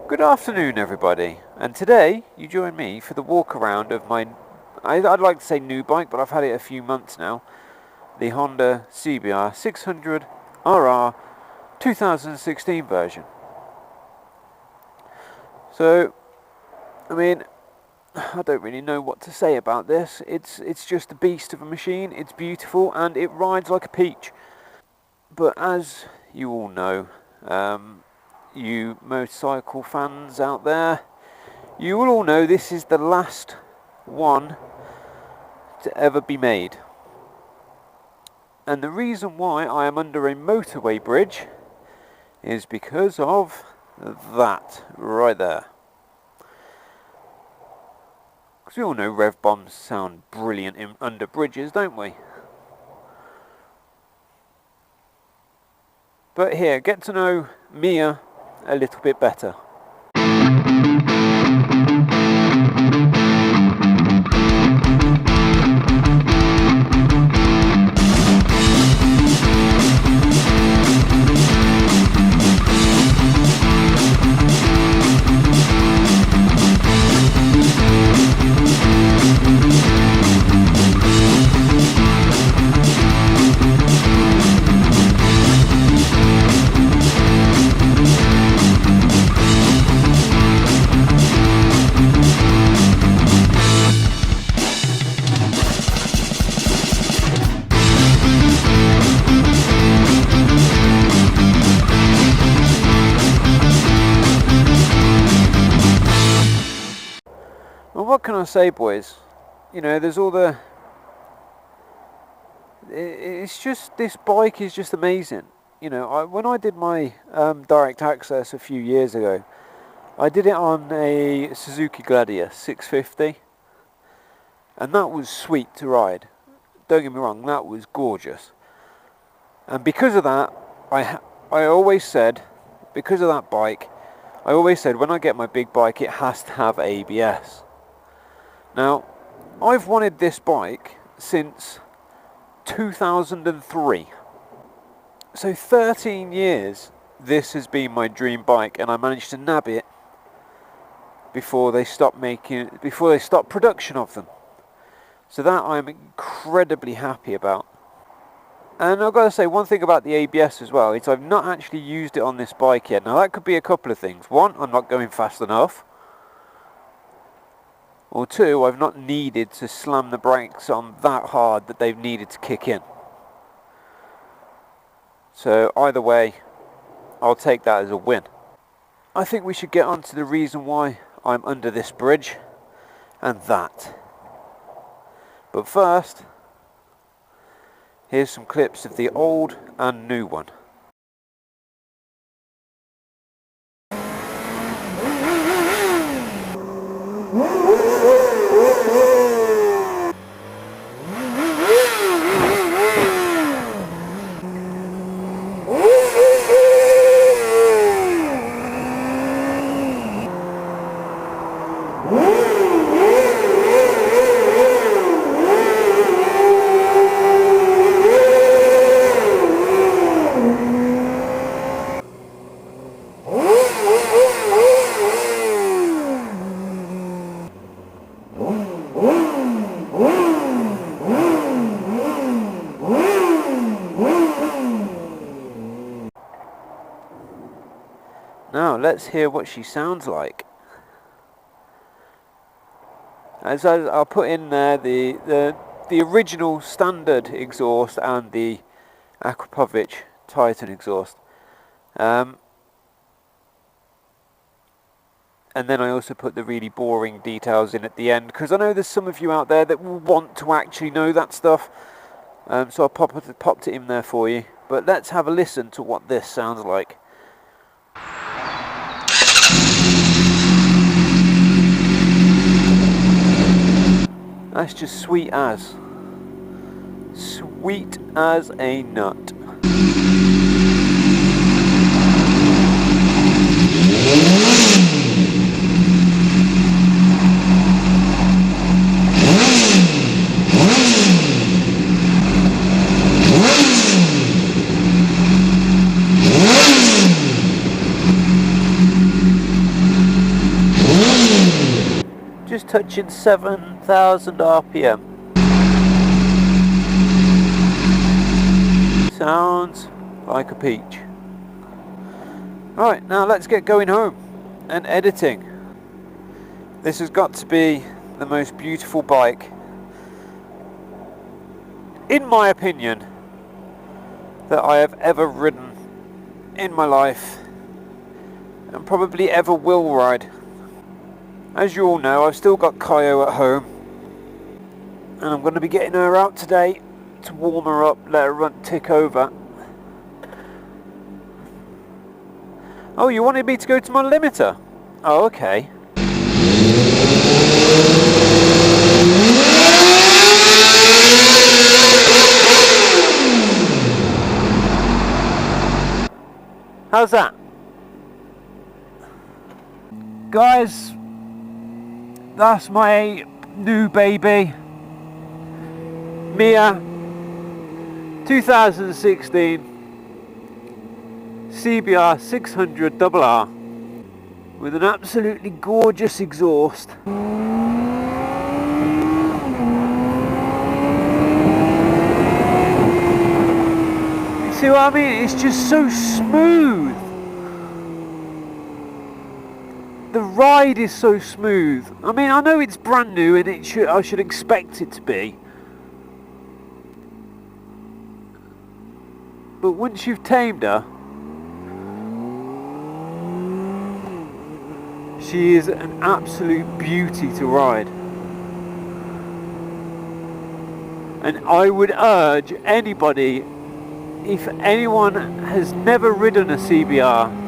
Good afternoon everybody, and today you join me for the walk around of my, I'd like to say new bike, but I've had it a few months now, the HONDACBR600RR 2016 version. So, I mean, I don't really know what to say about this. It's just a beast of a machine. It's beautiful and it rides like a peach. But as you all know, you motorcycle fans out there, you will all know this is the last one to ever be made. And the reason why I am under a motorway bridge is because of that right there. Because we all know rev bombs sound brilliant under bridges, don't we? But here, get to know Mia a little bit better. What can I say, boys? You know, there's all the... It's just, this bike is just amazing. You know, when I did my direct access a few years ago, I did it on a Suzuki Gladiator 650. And that was sweet to ride. Don't get me wrong, that was gorgeous. And because of that, I always said, because of that bike, I always said when I get my big bike, it has to have ABS. Now, I've wanted this bike since 2003. So 13 years this has been my dream bike, and I managed to nab it before they stopped production of them. So that I'm incredibly happy about. And I've got to say one thing about the ABS as well, is I've not actually used it on this bike yet. Now that could be a couple of things. One, I'm not going fast enough. Or two, I've not needed to slam the brakes on that hard that they've needed to kick in. So either way, I'll take that as a win. I think we should get on to the reason why I'm under this bridge, and that. But first, here's some clips of the old and new one. Now let's hear what she sounds like. As I'll put in there the original standard exhaust and the Aquapovich Titan exhaust. And then I also put the really boring details in at the end, because I know there's some of you out there that will want to actually know that stuff. So I popped it in there for you. But let's have a listen to what this sounds like. That's just sweet as. Sweet as a nut. just touching 7,000 RPM. Sounds like a peach. Right, now let's get going home and editing. This has got to be the most beautiful bike, in my opinion, that I have ever ridden in my life, and probably ever will ride. As you all know, I've still got Kayo at home, and I'm going to be getting her out today to warm her up, let her tick over. Oh, you wanted me to go to my limiter? Oh, okay. How's that? Guys, that's my new baby, Mia, 2016 CBR600RR with an absolutely gorgeous exhaust. See what I mean? It's just so smooth. The ride is so smooth. I mean, I know it's brand new and I should expect it to be. But once you've tamed her, she is an absolute beauty to ride. And I would urge anybody, if anyone has never ridden a CBR,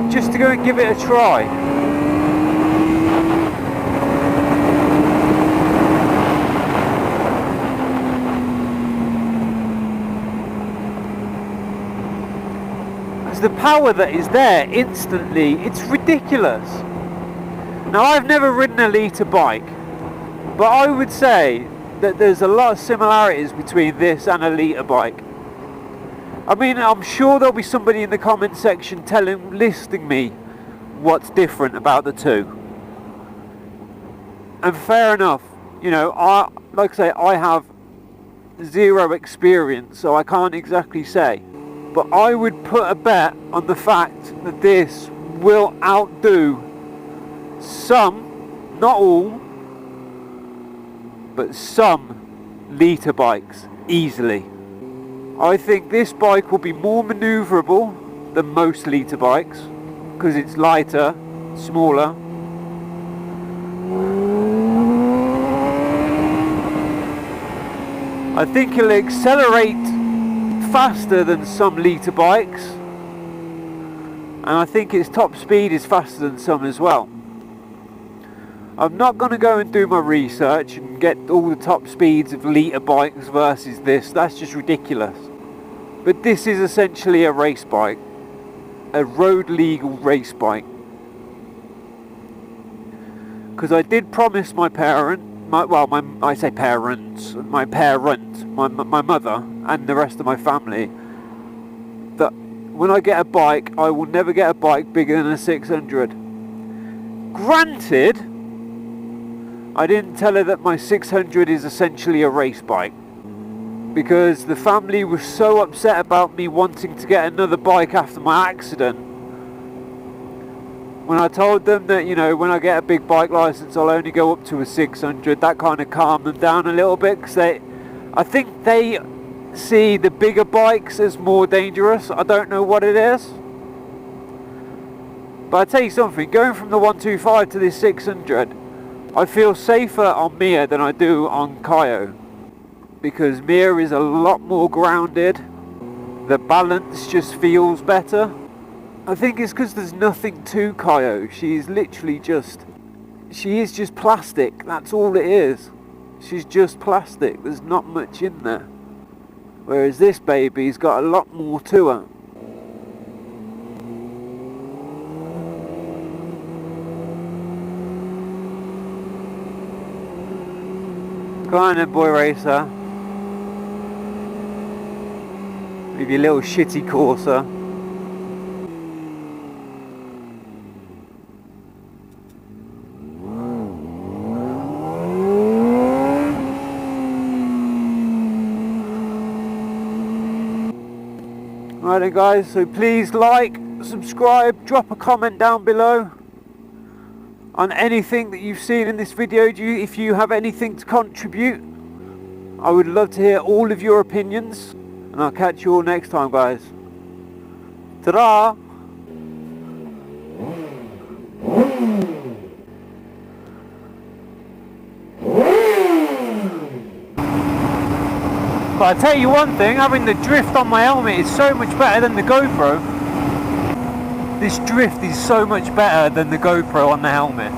just to go and give it a try. Because the power that is there instantly, it's ridiculous. Now, I've never ridden a litre bike, but I would say that there's a lot of similarities between this and a litre bike. I mean, I'm sure there'll be somebody in the comment section listing me what's different about the two. And fair enough, you know, like I say, I have zero experience, so I can't exactly say. But I would put a bet on the fact that this will outdo some, not all, but some litre bikes easily. I think this bike will be more manoeuvrable than most litre bikes because it's lighter, smaller. I think it'll accelerate faster than some litre bikes, and I think its top speed is faster than some as well. I'm not going to go and do my research and get all the top speeds of litre bikes versus this. That's just ridiculous. But this is essentially a race bike, a road legal race bike. Because I did promise my parent, my mother and the rest of my family, that when I get a bike, I will never get a bike bigger than a 600. Granted, I didn't tell her that my 600 is essentially a race bike, because the family was so upset about me wanting to get another bike after my accident. When I told them that, you know, when I get a big bike license I'll only go up to a 600, that kind of calmed them down a little bit, because I think they see the bigger bikes as more dangerous. I don't know what it is. But I tell you something, going from the 125 to this 600, I feel safer on Mia than I do on Kayo, because Mia is a lot more grounded. The balance just feels better. I think it's because there's nothing to Kayo. She is just plastic. That's all it is. She's just plastic. There's not much in there. Whereas this baby's got a lot more to her. Come on then, boy racer. With your little shitty Corsa. Right then guys, so please like, subscribe, drop a comment down below on anything that you've seen in this video. If you have anything to contribute, I would love to hear all of your opinions, and I'll catch you all next time guys. Ta-da! But I tell you one thing, having the drift on my helmet is so much better than the GoPro. This drift is so much better than the GoPro on the helmet.